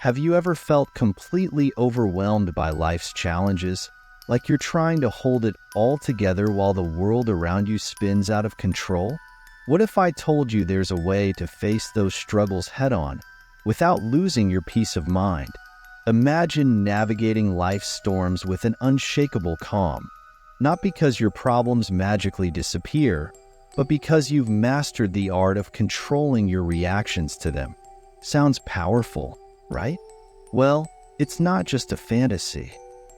Have you ever felt completely overwhelmed by life's challenges, like you're trying to hold it all together while the world around you spins out of control? What if I told you there's a way to face those struggles head-on without losing your peace of mind? Imagine navigating life's storms with an unshakable calm, not because your problems magically disappear, but because you've mastered the art of controlling your reactions to them. Sounds powerful, right? Well, it's not just a fantasy.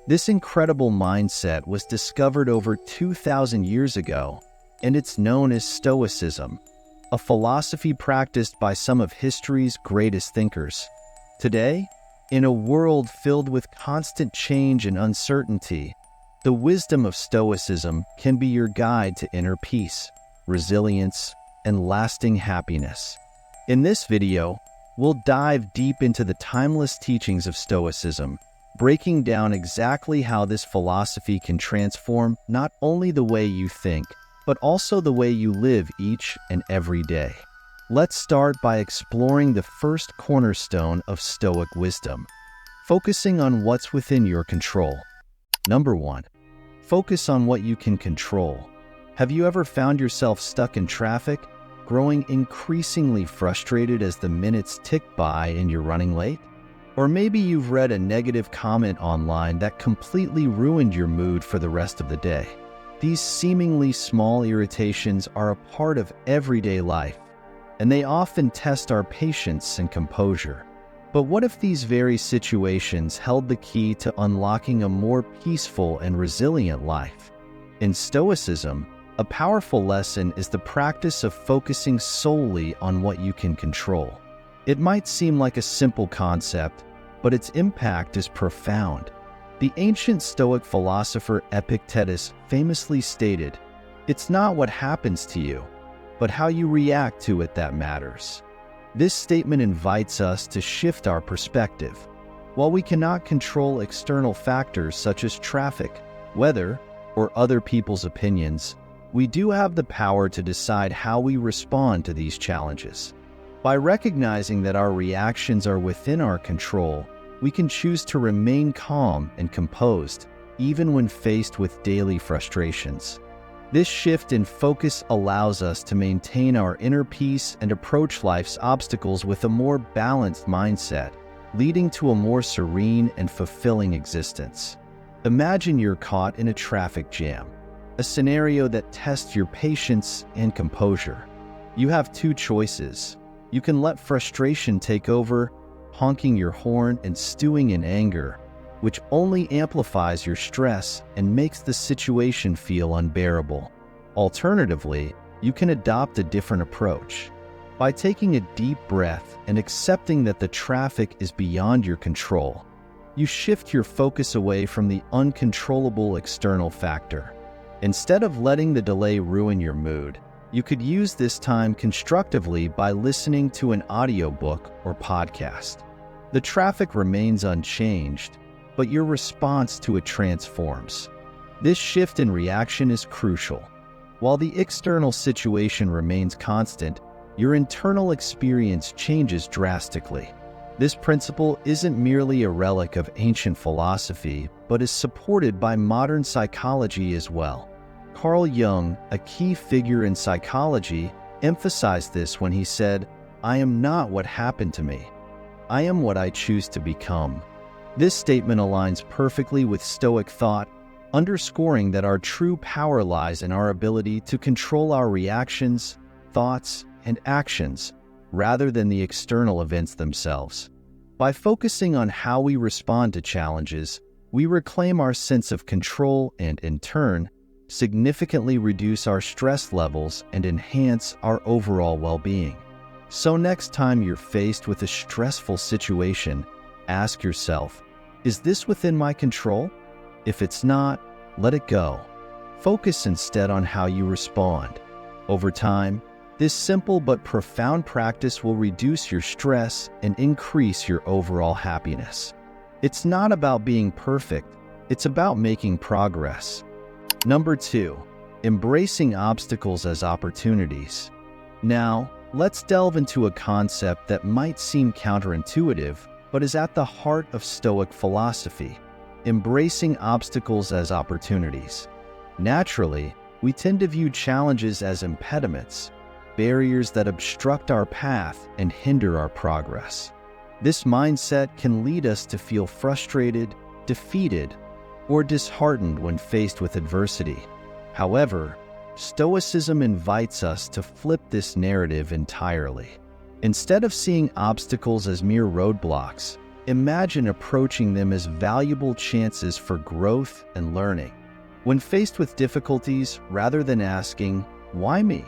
This incredible mindset was discovered over 2,000 years ago, and it's known as Stoicism, a philosophy practiced by some of history's greatest thinkers. Today, in a world filled with constant change and uncertainty, the wisdom of Stoicism can be your guide to inner peace, resilience, and lasting happiness. In this video, we'll dive deep into the timeless teachings of Stoicism, breaking down exactly how this philosophy can transform not only the way you think, but also the way you live each and every day. Let's start by exploring the first cornerstone of Stoic wisdom, focusing on what's within your control. Number 1. Focus on what you can control. Have you ever found yourself stuck in traffic, growing increasingly frustrated as the minutes tick by and you're running late? Or maybe you've read a negative comment online that completely ruined your mood for the rest of the day. These seemingly small irritations are a part of everyday life, and they often test our patience and composure. But what if these very situations held the key to unlocking a more peaceful and resilient life? In Stoicism, a powerful lesson is the practice of focusing solely on what you can control. It might seem like a simple concept, but its impact is profound. The ancient Stoic philosopher Epictetus famously stated, "It's not what happens to you, but how you react to it that matters." This statement invites us to shift our perspective. While we cannot control external factors such as traffic, weather, or other people's opinions, we do have the power to decide how we respond to these challenges. By recognizing that our reactions are within our control, we can choose to remain calm and composed, even when faced with daily frustrations. This shift in focus allows us to maintain our inner peace and approach life's obstacles with a more balanced mindset, leading to a more serene and fulfilling existence. Imagine you're caught in a traffic jam, a scenario that tests your patience and composure. You have two choices. You can let frustration take over, honking your horn and stewing in anger, which only amplifies your stress and makes the situation feel unbearable. Alternatively, you can adopt a different approach. By taking a deep breath and accepting that the traffic is beyond your control, you shift your focus away from the uncontrollable external factor. Instead of letting the delay ruin your mood, you could use this time constructively by listening to an audiobook or podcast. The traffic remains unchanged, but your response to it transforms. This shift in reaction is crucial. While the external situation remains constant, your internal experience changes drastically. This principle isn't merely a relic of ancient philosophy, but is supported by modern psychology as well. Carl Jung, a key figure in psychology, emphasized this when he said, "I am not what happened to me. I am what I choose to become." This statement aligns perfectly with Stoic thought, underscoring that our true power lies in our ability to control our reactions, thoughts, and actions, rather than the external events themselves. By focusing on how we respond to challenges, we reclaim our sense of control and, in turn, significantly reduce our stress levels and enhance our overall well-being. So next time you're faced with a stressful situation, ask yourself, is this within my control? If it's not, let it go. Focus instead on how you respond. Over time, this simple but profound practice will reduce your stress and increase your overall happiness. It's not about being perfect, it's about making progress. Number 2, embracing obstacles as opportunities. Now, let's delve into a concept that might seem counterintuitive, but is at the heart of Stoic philosophy, embracing obstacles as opportunities. Naturally, we tend to view challenges as impediments, barriers that obstruct our path and hinder our progress. This mindset can lead us to feel frustrated, defeated, or disheartened when faced with adversity. However, Stoicism invites us to flip this narrative entirely. Instead of seeing obstacles as mere roadblocks, imagine approaching them as valuable chances for growth and learning. When faced with difficulties, rather than asking, "Why me?"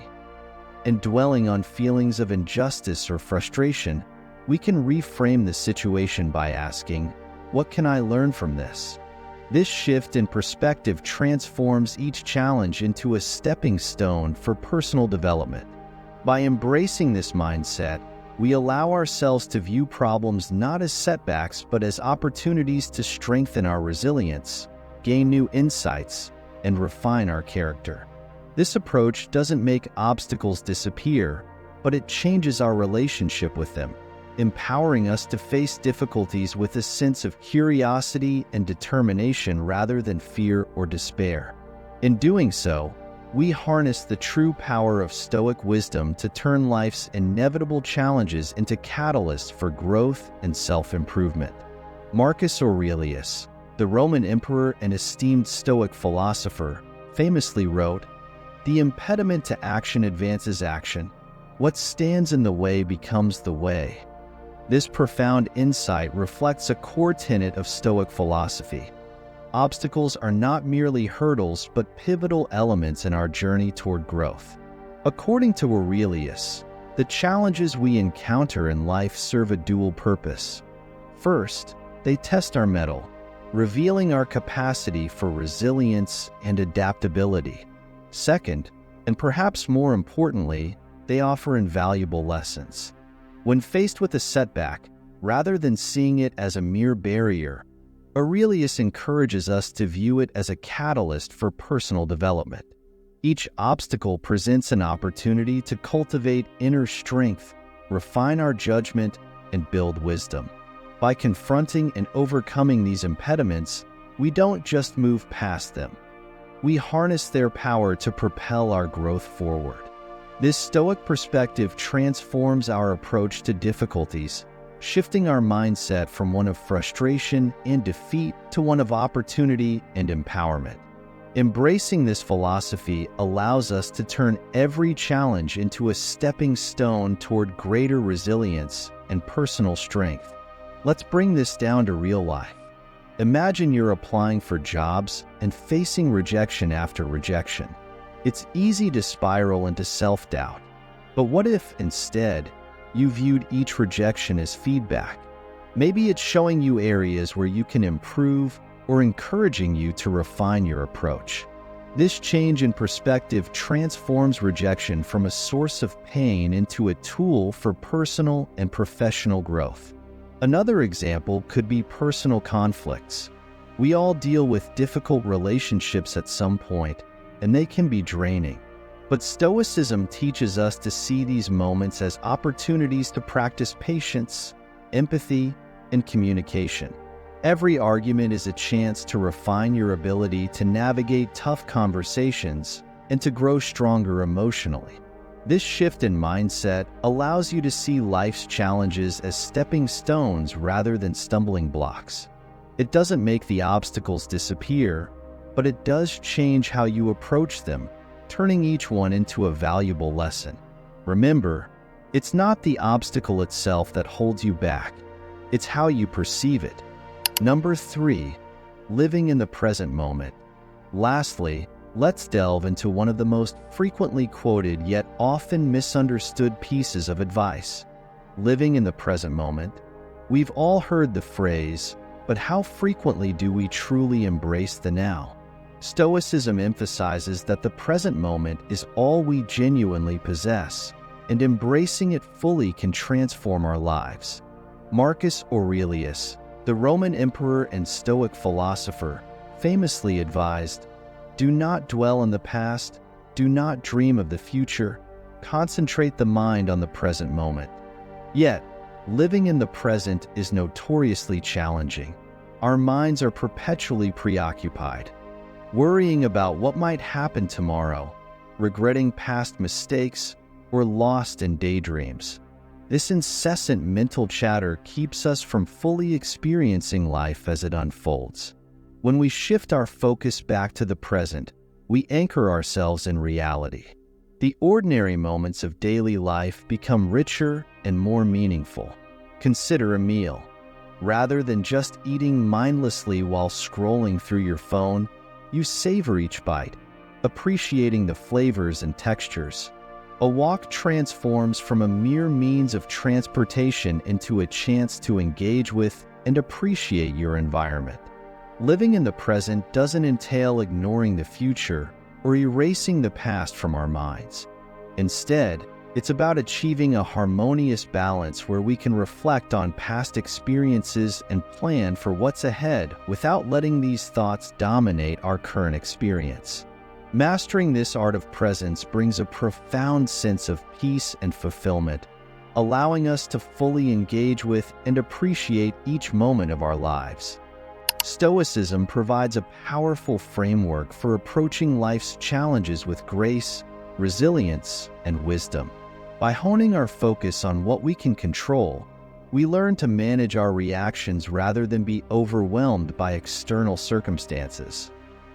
and dwelling on feelings of injustice or frustration, we can reframe the situation by asking, "What can I learn from this?" This shift in perspective transforms each challenge into a stepping stone for personal development. By embracing this mindset, we allow ourselves to view problems not as setbacks but as opportunities to strengthen our resilience, gain new insights, and refine our character. This approach doesn't make obstacles disappear, but it changes our relationship with them, empowering us to face difficulties with a sense of curiosity and determination rather than fear or despair. In doing so, we harness the true power of Stoic wisdom to turn life's inevitable challenges into catalysts for growth and self-improvement. Marcus Aurelius, the Roman emperor and esteemed Stoic philosopher, famously wrote, "The impediment to action advances action. What stands in the way becomes the way." This profound insight reflects a core tenet of Stoic philosophy. Obstacles are not merely hurdles but pivotal elements in our journey toward growth. According to Aurelius, the challenges we encounter in life serve a dual purpose. First, they test our mettle, revealing our capacity for resilience and adaptability. Second, and perhaps more importantly, they offer invaluable lessons. When faced with a setback, rather than seeing it as a mere barrier, Aurelius encourages us to view it as a catalyst for personal development. Each obstacle presents an opportunity to cultivate inner strength, refine our judgment, and build wisdom. By confronting and overcoming these impediments, we don't just move past them. We harness their power to propel our growth forward. This Stoic perspective transforms our approach to difficulties, shifting our mindset from one of frustration and defeat to one of opportunity and empowerment. Embracing this philosophy allows us to turn every challenge into a stepping stone toward greater resilience and personal strength. Let's bring this down to real life. Imagine you're applying for jobs and facing rejection after rejection. It's easy to spiral into self-doubt. But what if, instead, you viewed each rejection as feedback? Maybe it's showing you areas where you can improve or encouraging you to refine your approach. This change in perspective transforms rejection from a source of pain into a tool for personal and professional growth. Another example could be personal conflicts. We all deal with difficult relationships at some point, and they can be draining. But Stoicism teaches us to see these moments as opportunities to practice patience, empathy, and communication. Every argument is a chance to refine your ability to navigate tough conversations and to grow stronger emotionally. This shift in mindset allows you to see life's challenges as stepping stones rather than stumbling blocks. It doesn't make the obstacles disappear, but it does change how you approach them, turning each one into a valuable lesson. Remember, it's not the obstacle itself that holds you back. It's how you perceive it. Number 3, living in the present moment. Lastly, let's delve into one of the most frequently quoted yet often misunderstood pieces of advice: living in the present moment. We've all heard the phrase, but how frequently do we truly embrace the now? Stoicism emphasizes that the present moment is all we genuinely possess, and embracing it fully can transform our lives. Marcus Aurelius, the Roman emperor and Stoic philosopher, famously advised, "Do not dwell on the past, do not dream of the future, concentrate the mind on the present moment." Yet, Living in the present is notoriously challenging. Our minds are perpetually preoccupied, worrying about what might happen tomorrow, regretting past mistakes, or lost in daydreams. This incessant mental chatter keeps us from fully experiencing life as it unfolds. When we shift our focus back to the present, we anchor ourselves in reality. The ordinary moments of daily life become richer and more meaningful. Consider a meal. Rather than just eating mindlessly while scrolling through your phone, you savor each bite, appreciating the flavors and textures. A walk transforms from a mere means of transportation into a chance to engage with and appreciate your environment. Living in the present doesn't entail ignoring the future or erasing the past from our minds. Instead, it's about achieving a harmonious balance where we can reflect on past experiences and plan for what's ahead without letting these thoughts dominate our current experience. Mastering this art of presence brings a profound sense of peace and fulfillment, allowing us to fully engage with and appreciate each moment of our lives. Stoicism provides a powerful framework for approaching life's challenges with grace, resilience, and wisdom. By honing our focus on what we can control, we learn to manage our reactions rather than be overwhelmed by external circumstances.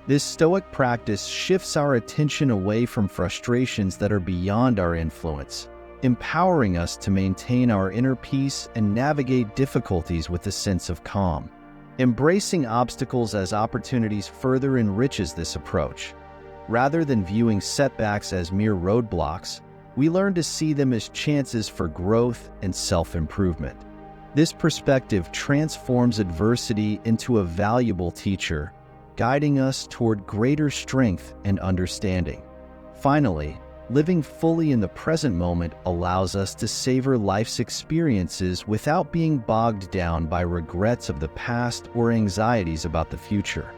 This Stoic practice shifts our attention away from frustrations that are beyond our influence, empowering us to maintain our inner peace and navigate difficulties with a sense of calm. Embracing obstacles as opportunities further enriches this approach. Rather than viewing setbacks as mere roadblocks, we learn to see them as chances for growth and self-improvement. This perspective transforms adversity into a valuable teacher, guiding us toward greater strength and understanding. Finally, living fully in the present moment allows us to savor life's experiences without being bogged down by regrets of the past or anxieties about the future.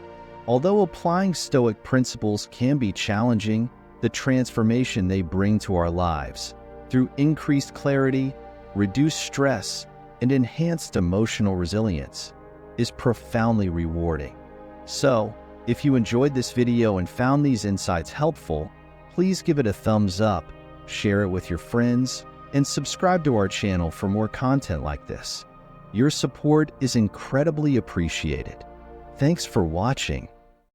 Although applying Stoic principles can be challenging, the transformation they bring to our lives, through increased clarity, reduced stress, and enhanced emotional resilience, is profoundly rewarding. So, if you enjoyed this video and found these insights helpful, please give it a thumbs up, share it with your friends, and subscribe to our channel for more content like this. Your support is incredibly appreciated. Thanks for watching.